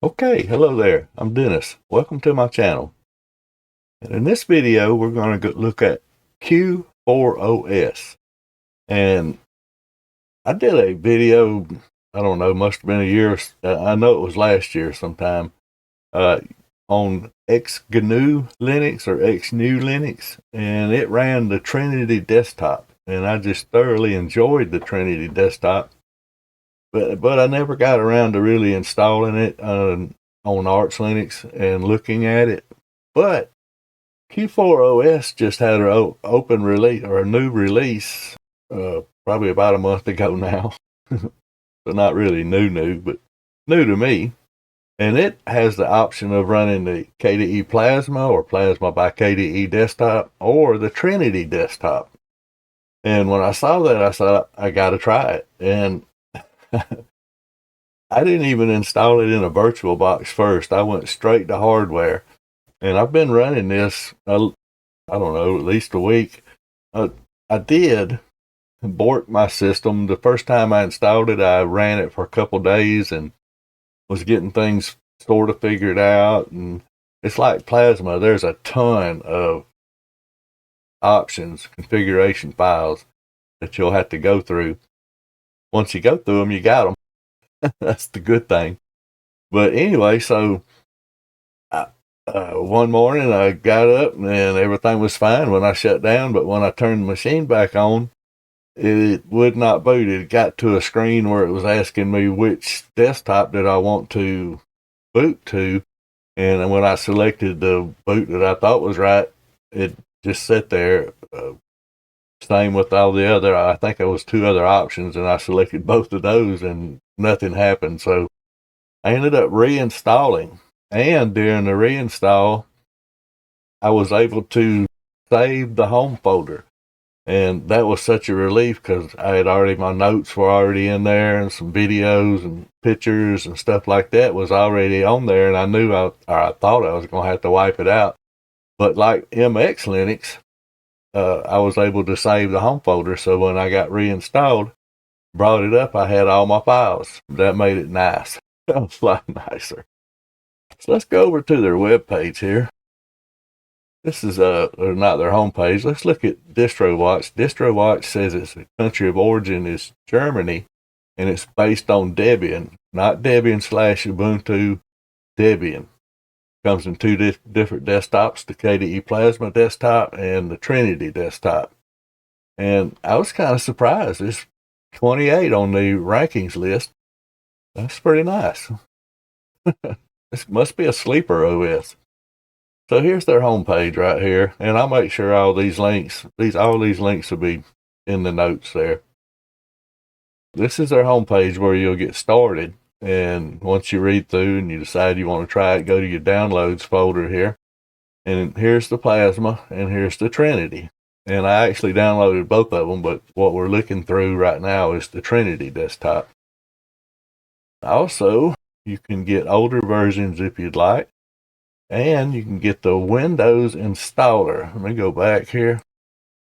Okay, hello there. I'm Dennis. Welcome to my channel. And in this video, we're going to look at Q4OS. And I did a video, I don't know, must have been a year. I know it was last year sometime, on XGNU Linux or XNew Linux. And it ran the Trinity desktop. And I just thoroughly enjoyed the Trinity desktop. But I never got around to really installing it on Arch Linux and looking at it. But Q4OS just had an open release or a new release, probably about a month ago now. So not really new, but new to me. And it has the option of running the KDE Plasma or Plasma by KDE desktop or the Trinity desktop. And when I saw that, I thought I got to try it. And I didn't even install it in a virtual box first. I went straight to hardware. And I've been running this, I don't know, at least a week. I did bork my system. The first time I installed it, I ran it for a couple days and was getting things sort of figured out. And it's like Plasma. There's a ton of options, configuration files that you'll have to go through. Once you go through them, you got them. That's the good thing. But anyway, so one morning I got up and everything was fine when I shut down. But when I turned the machine back on, it would not boot. It got to a screen where it was asking me which desktop did I want to boot to. And when I selected the boot that I thought was right, it just sat there. Same with all the other, I think there was two other options, and I selected both of those and nothing happened. So I ended up reinstalling. And during the reinstall, I was able to save the home folder. And that was such a relief because my notes were already in there, and some videos and pictures and stuff like that was already on there. And I knew I thought I was going to have to wipe it out. But like MX Linux, I was able to save the home folder. So when I got reinstalled, brought it up, I had all my files. That made it nice. That was a lot nicer. So let's go over to their web page here. This is not their home page. Let's look at DistroWatch. DistroWatch says its country of origin is Germany, and it's based on Debian, not Debian / Ubuntu, Debian. Comes in two different desktops, the KDE Plasma desktop and the Trinity desktop. And I was kind of surprised. It's 28 on the rankings list. That's pretty nice. This must be a sleeper OS. So here's their homepage right here, and I'll make sure all these links will be in the notes there. This is their homepage where you'll get started, and once you read through and you decide you want to try it, go to your downloads folder here, and here's the Plasma, and here's the Trinity. And I actually downloaded both of them, but what we're looking through right now is the Trinity desktop. Also, you can get older versions if you'd like. And you can get the Windows installer. Let me go back here.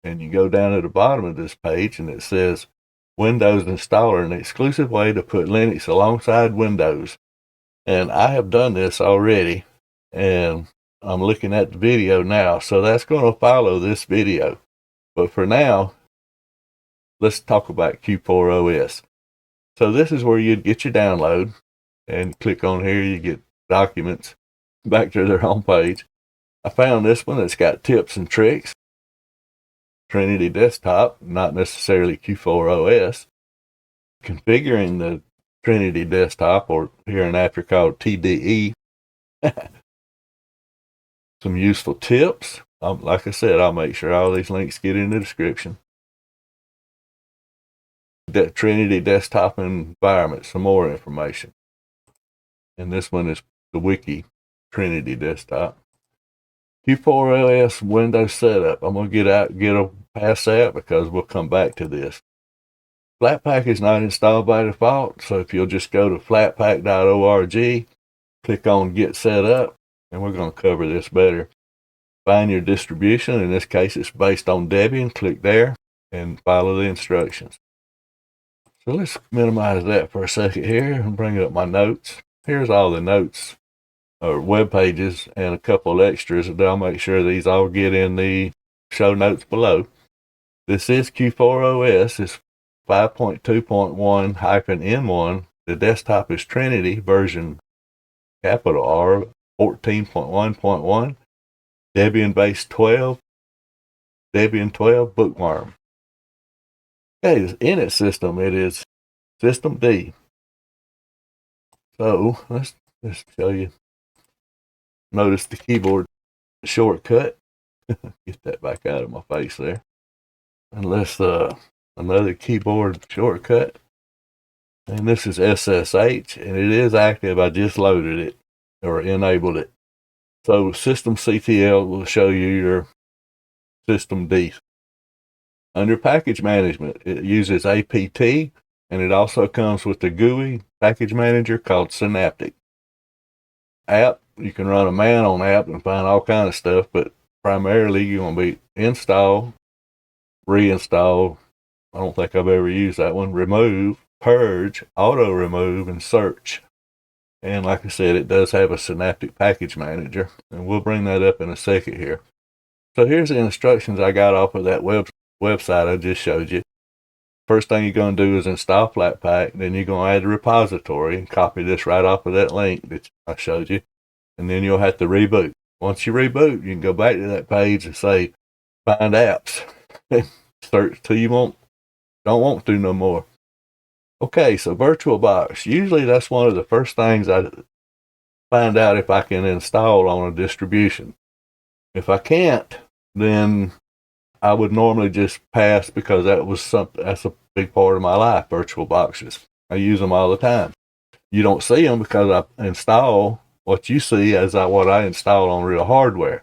And you go down to the bottom of this page and it says Windows installer, an exclusive way to put Linux alongside Windows. And I have done this already. And I'm looking at the video now. So that's going to follow this video. But for now, let's talk about Q4OS. So this is where you'd get your download. And click on here, you get documents. Back to their homepage. I found this one that's got tips and tricks. Trinity desktop, not necessarily Q4OS. Configuring the Trinity desktop, or here and after called TDE. Some useful tips. Like I said, I'll make sure all these links get in the description. That Trinity desktop environment, some more information. And this one is the wiki. Trinity desktop. Q4OS Windows setup. I'm going to get past that because we'll come back to this. Flatpak is not installed by default, so if you'll just go to flatpak.org, click on Get Set Up, and we're going to cover this better. Find your distribution. In this case, it's based on Debian. Click there and follow the instructions. So let's minimize that for a second here and bring up my notes. here's all the notes or web pages and a couple of extras, and I'll make sure these all get in the show notes below. This is Q4OS. It's 5.2.1-N1. The desktop is Trinity version capital R 14.1.1. Debian base 12. Debian 12 Bookworm. Okay, in its system, it is System D. So let's show you. Notice the keyboard shortcut. Get that back out of my face there. And let's another keyboard shortcut. And this is SSH, and it is active. I just loaded it or enabled it. So systemctl will show you your System D. Under package management, it uses apt, and it also comes with the GUI package manager called Synaptic. App, you can run a man on app and find all kind of stuff, but primarily you're going to be install, reinstall. I don't think I've ever used that one. Remove, purge, auto remove, and search. And like I said, it does have a Synaptic package manager, and we'll bring that up in a second here. So here's the instructions I got off of that website I just showed you. First thing you're going to do is install Flatpak. Then you're going to add a repository and copy this right off of that link that I showed you. And then you'll have to reboot. Once you reboot, you can go back to that page and say, find apps. Search till you don't want to no more. Okay, so VirtualBox. Usually that's one of the first things I find out if I can install on a distribution. If I can't, then I would normally just pass, because that's a big part of my life, virtual boxes. I use them all the time. You don't see them because I install what you see as what I install on real hardware.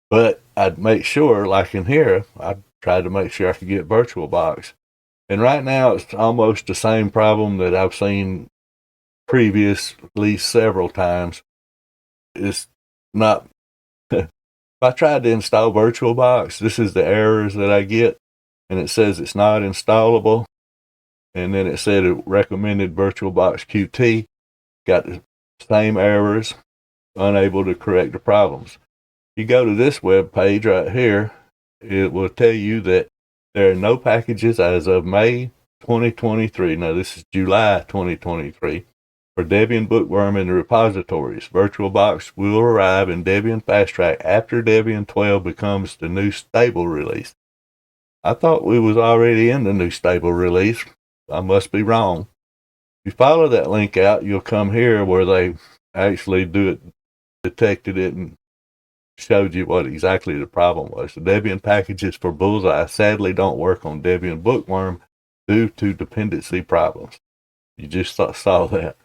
But I'd make sure, like in here, I tried to make sure I could get VirtualBox. And right now it's almost the same problem that I've seen previously several times. It's not... If I tried to install VirtualBox, this is the errors that I get, and it says it's not installable, and then it said it recommended VirtualBox Qt, got the same errors, unable to correct the problems. You go to this web page right here, it will tell you that there are no packages as of May 2023. Now this is July 2023. For Debian Bookworm in the repositories. VirtualBox will arrive in Debian Fast Track after Debian 12 becomes the new stable release. I thought we was already in the new stable release. I must be wrong. If you follow that link out, you'll come here where they actually detected it and showed you what exactly the problem was. The Debian packages for Bullseye sadly don't work on Debian Bookworm due to dependency problems. You just saw that.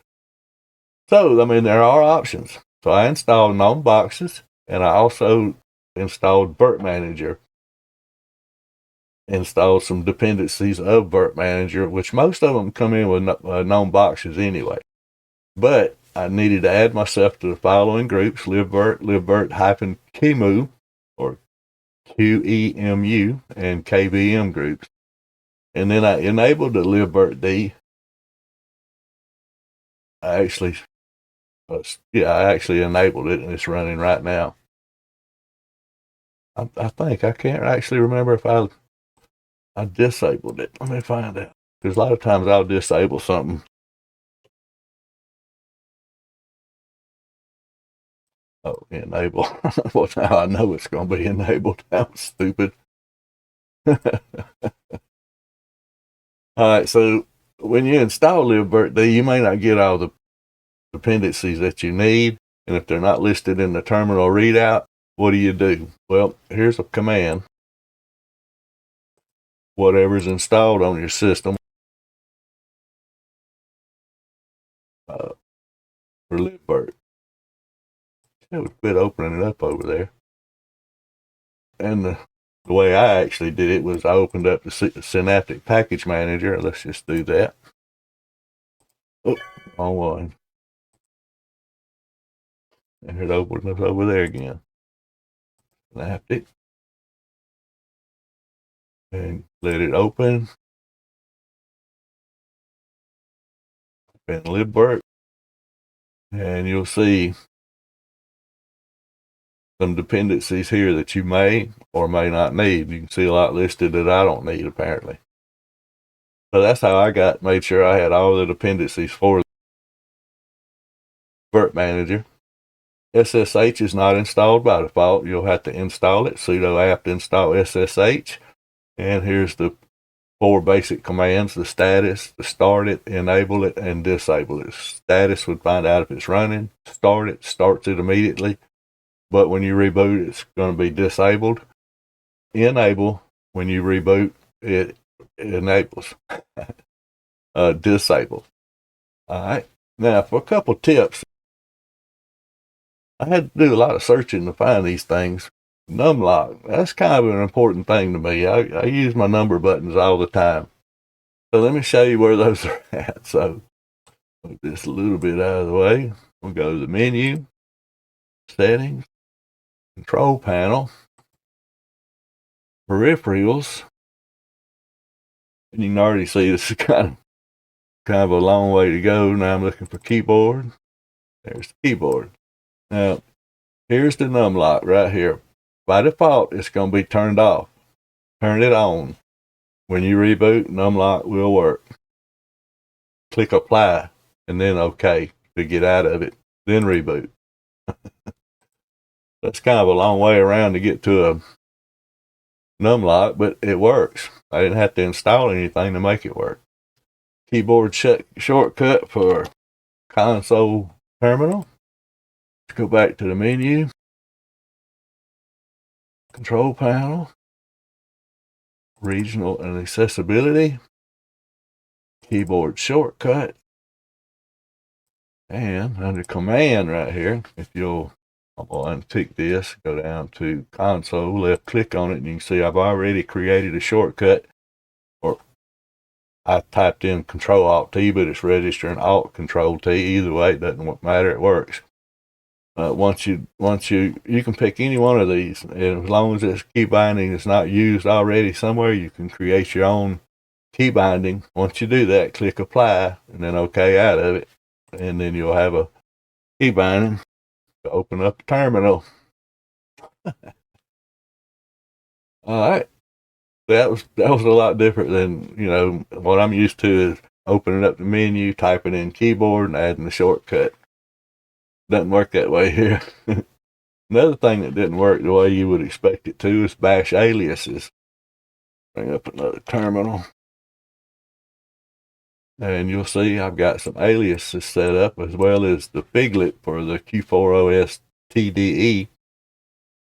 So, I mean, there are options. So I installed GNOME boxes, and I also installed Virt Manager. Installed some dependencies of Virt Manager, which most of them come in with GNOME boxes anyway. But I needed to add myself to the following groups: libvirt-qemu, or QEMU, and KVM groups. And then I enabled the libvirt-d. I actually enabled it, and it's running right now. I think I can't actually remember if I disabled it. Let me find out, because a lot of times I'll disable something. Oh, enable. Well, now I know it's going to be enabled. That was stupid. All right, so when you install libvirt-d, you may not get all the dependencies that you need, and if they're not listed in the terminal readout, what do? Well, here's a command. Whatever's installed on your system for libvirt. It would quit opening it up over there. And the way I actually did it was I opened up the Synaptic Package Manager. Let's just do that. Oh, wrong one. And it opened up over there again. Synaptic. And let it open. And libvirt. And you'll see some dependencies here that you may or may not need. You can see a lot listed that I don't need, apparently. So that's how I made sure I had all the dependencies for the Vert Manager. SSH is not installed by default. You'll have to install it. Sudo apt install SSH. And here's the 4 basic commands: the status, the start it, enable it, and disable it. Status would find out if it's running. Start it, starts it immediately. But when you reboot, it's going to be disabled. Enable, when you reboot, it enables. Disable. All right. Now, for a couple tips, I had to do a lot of searching to find these things. NumLock, that's kind of an important thing to me. I use my number buttons all the time. So let me show you where those are at. So put this a little bit out of the way. We'll go to the menu, settings, control panel, peripherals. And you can already see this is kind of a long way to go. Now I'm looking for keyboard. There's the keyboard. Now, here's the NumLock right here. By default, it's going to be turned off. Turn it on. When you reboot, NumLock will work. Click apply and then OK to get out of it. Then reboot. That's kind of a long way around to get to a NumLock, but it works. I didn't have to install anything to make it work. Keyboard shortcut for console terminal. Let's go back to the menu. Control panel. Regional and accessibility. Keyboard shortcut. And under command right here, if you'll, I'm going to untick this, go down to console, left click on it, and you can see I've already created a shortcut. Or I typed in Control-Alt-T, but it's registering Alt-Control-T. Either way, it doesn't matter, it works. Once you can pick any one of these, and as long as this key binding is not used already somewhere, you can create your own key binding. Once you do that, click apply, and then OK out of it, and then you'll have a key binding to open up the terminal. All right, that was a lot different than what I'm used to is opening up the menu, typing in keyboard, and adding the shortcut. Doesn't work that way here. Another thing that didn't work the way you would expect it to is bash aliases. Bring up another terminal. And you'll see I've got some aliases set up, as well as the Figlet for the Q4OS TDE.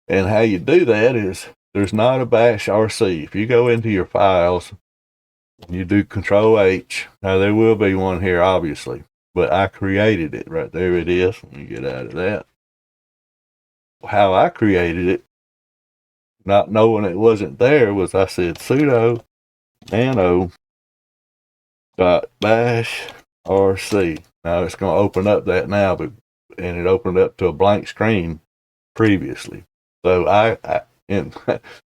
And how you do that is there's not a bashrc. If you go into your files, you do Control-H. Now there will be one here, obviously. But I created it. Right there it is. Let me get out of that. How I created it, not knowing it wasn't there, was I said sudo nano .bashrc. Now it's going to open up that now, and it opened up to a blank screen previously. So I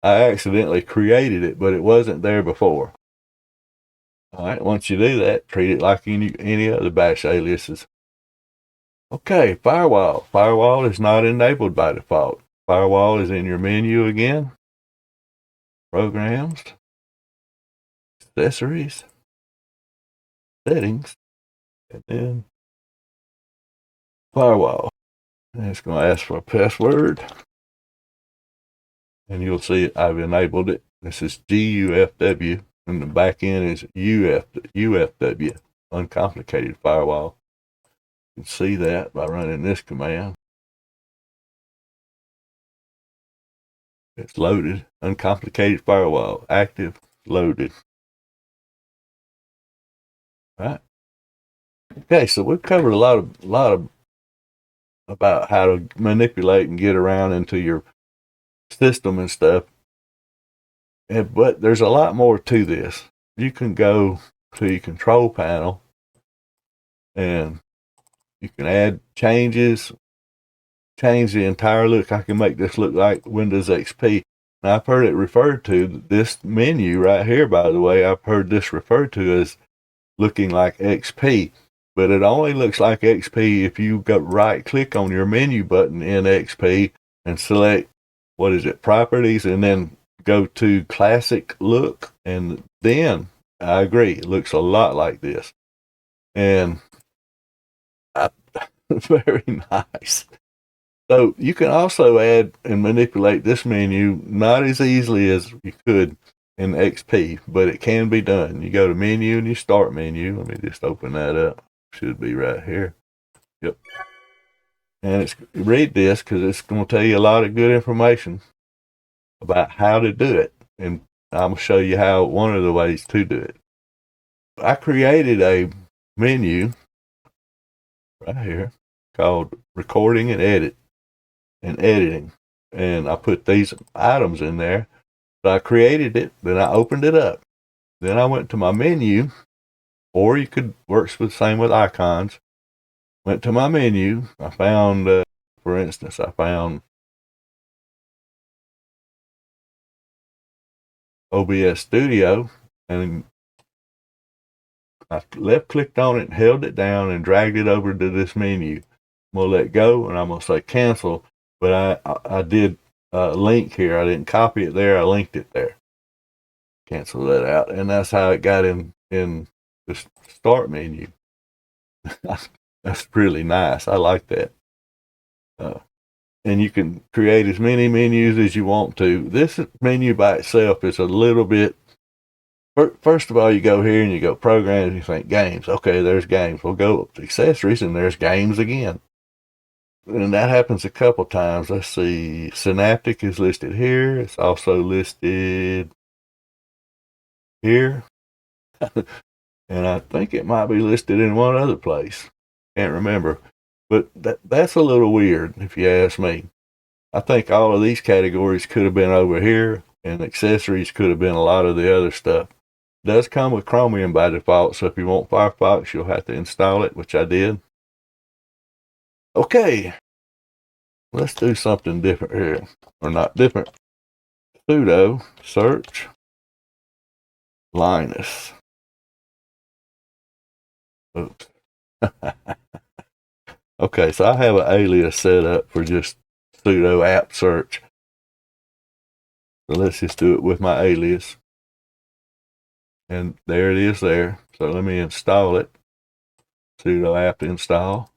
accidentally created it, but it wasn't there before. All right, once you do that, treat it like any other bash aliases. Okay, Firewall. Firewall is not enabled by default. Firewall is in your menu again. Programs. Accessories. Settings. And then Firewall. And it's going to ask for a password. And you'll see I've enabled it. This is gufw. And the back end is UFW, uncomplicated firewall. You can see that by running this command. It's loaded, uncomplicated firewall, active, loaded. All right. Okay, so we've covered a lot of about how to manipulate and get around into your system and stuff. But there's a lot more to this. You can go to your control panel and you can add changes, change the entire look. I can make this look like Windows XP. Now, I've heard it referred to, this menu right here, by the way, I've heard this referred to as looking like XP. but it only looks like XP if you go right click on your menu button in XP and select, what is it, properties, and then go to classic look, and then I agree, it looks a lot like this. And very nice. So you can also add and manipulate this menu, not as easily as you could in XP, but it can be done. You go to menu and you start menu. Let me just open that up. Should be right here. Yep. And it's read this because it's going to tell you a lot of good information about how to do it. And I'm going to show you how one of the ways to do it. I created a menu right here called recording and editing. And I put these items in there. So I created it, then I opened it up. Then I went to my menu, or you could work with the same with icons. Went to my menu. I found, for instance, I found OBS Studio, and I left clicked on it, held it down, and dragged it over to this menu. I'm gonna let go, and I'm gonna say cancel. But I did a link here. I didn't copy it there. I linked it there. Cancel that out, and that's how it got in the start menu. That's really nice. I like that. And you can create as many menus as you want to. This menu by itself is a little bit. First of all, you go here and you go programs, and you think games. Okay, there's games. We'll go up to accessories, and there's games again. And that happens a couple times. Let's see. Synaptic is listed here. It's also listed here. And I think it might be listed in one other place. Can't remember. But that's a little weird, if you ask me. I think all of these categories could have been over here, and accessories could have been a lot of the other stuff. It does come with Chromium by default, so if you want Firefox, you'll have to install it, which I did. Okay, let's do something different here. Or not different. Pluto Search Lynis. Oops. Okay, so I have an alias set up for just sudo apt search. So let's just do it with my alias. And there it is there. So let me install it. Sudo apt install.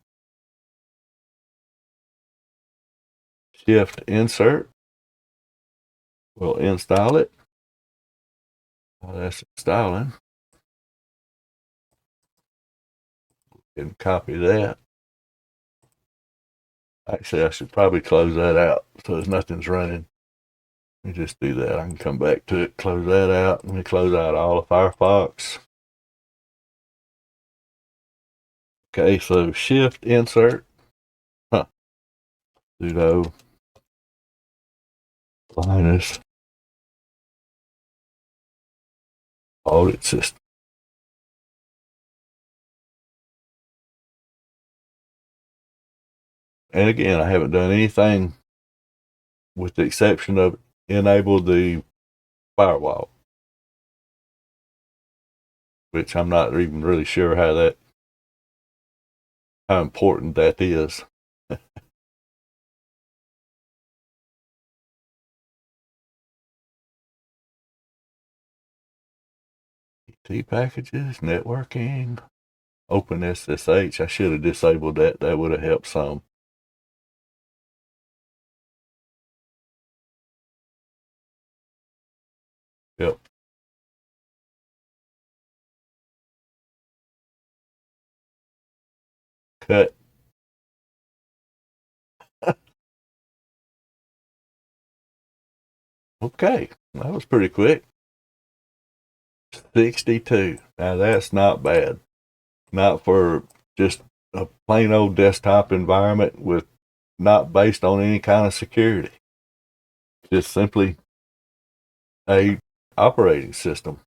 Shift insert. We'll install it. While that's installing. And copy that. Actually, I should probably close that out so nothing's running. Let me just do that. I can come back to it, close that out. Let me close out all of Firefox. Okay, so shift insert. Sudo Linus audit system. And again, I haven't done anything with the exception of enable the firewall, which I'm not even really sure how important that is. T packages, networking, open SSH. I should have disabled that. That would have helped some. Yep. Cut. Okay, that was pretty quick. 62. Now that's not bad. Not for just a plain old desktop environment with not based on any kind of security. Just simply a operating system.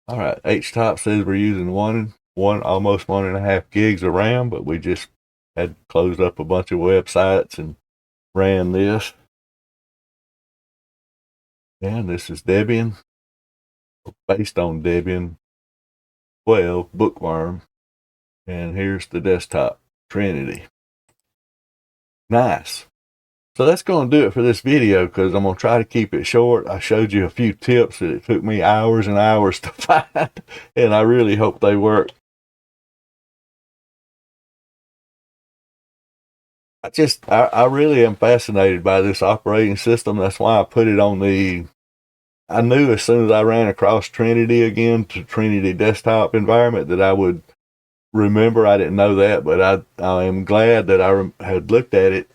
All right, HTOP says we're using almost 1.5 gigs of RAM, but we just had closed up a bunch of websites and ran this. And this is Debian, based on Debian. 12 Bookworm. And here's the desktop, Trinity. Nice. So that's going to do it for this video, because I'm going to try to keep it short. I showed you a few tips that it took me hours and hours to find, and I really hope they work. I really am fascinated by this operating system. That's why I put it on I knew as soon as I ran across Trinity again, to Trinity desktop environment, that I would remember. I didn't know that, but I am glad that I had looked at it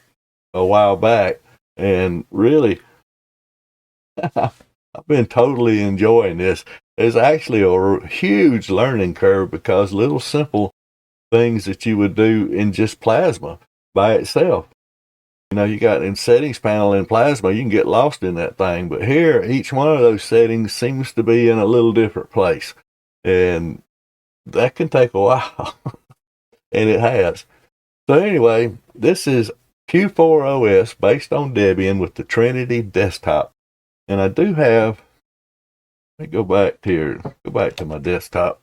a while back, and really, I've been totally enjoying this. There's actually a huge learning curve, because little simple things that you would do in just Plasma by itself. You know, you got in settings panel in Plasma, you can get lost in that thing. But here, each one of those settings seems to be in a little different place. And that can take a while. And it has. So anyway, this is Q4OS based on Debian with the Trinity desktop. And I do have, let me go back to my desktop.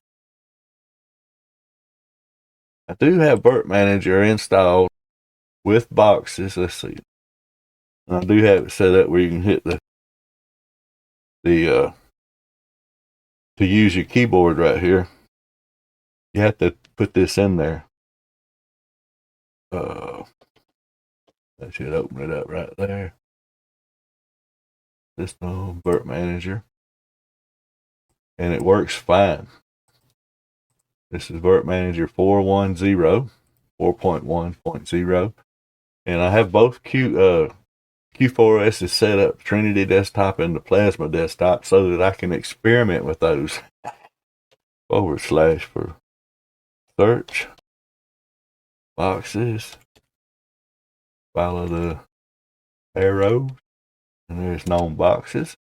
I do have Virt Manager installed with boxes. Let's see. I do have it set up where you can hit to use your keyboard right here. You have to put this in there. That should open it up right there. This Virt Manager, and it works fine. This is Virt Manager 4.1.0, 4.1.0, and I have both Q4OS is set up, Trinity desktop and the Plasma desktop, so that I can experiment with those. / for search, boxes, follow the arrows, and there's known boxes.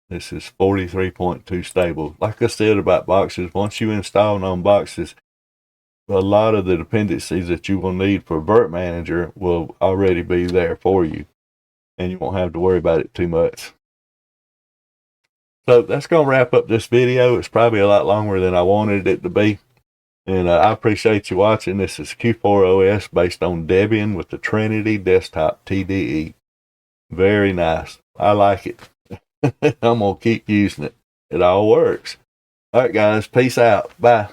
This is 43.2 stable. Like I said about boxes, once you install known boxes, a lot of the dependencies that you will need for Virt Manager will already be there for you, and you won't have to worry about it too much. So that's going to wrap up this video. It's probably a lot longer than I wanted it to be. And I appreciate you watching. This is Q4OS based on Debian with the Trinity desktop TDE. Very nice. I like it. I'm going to keep using it. It all works. All right, guys. Peace out. Bye.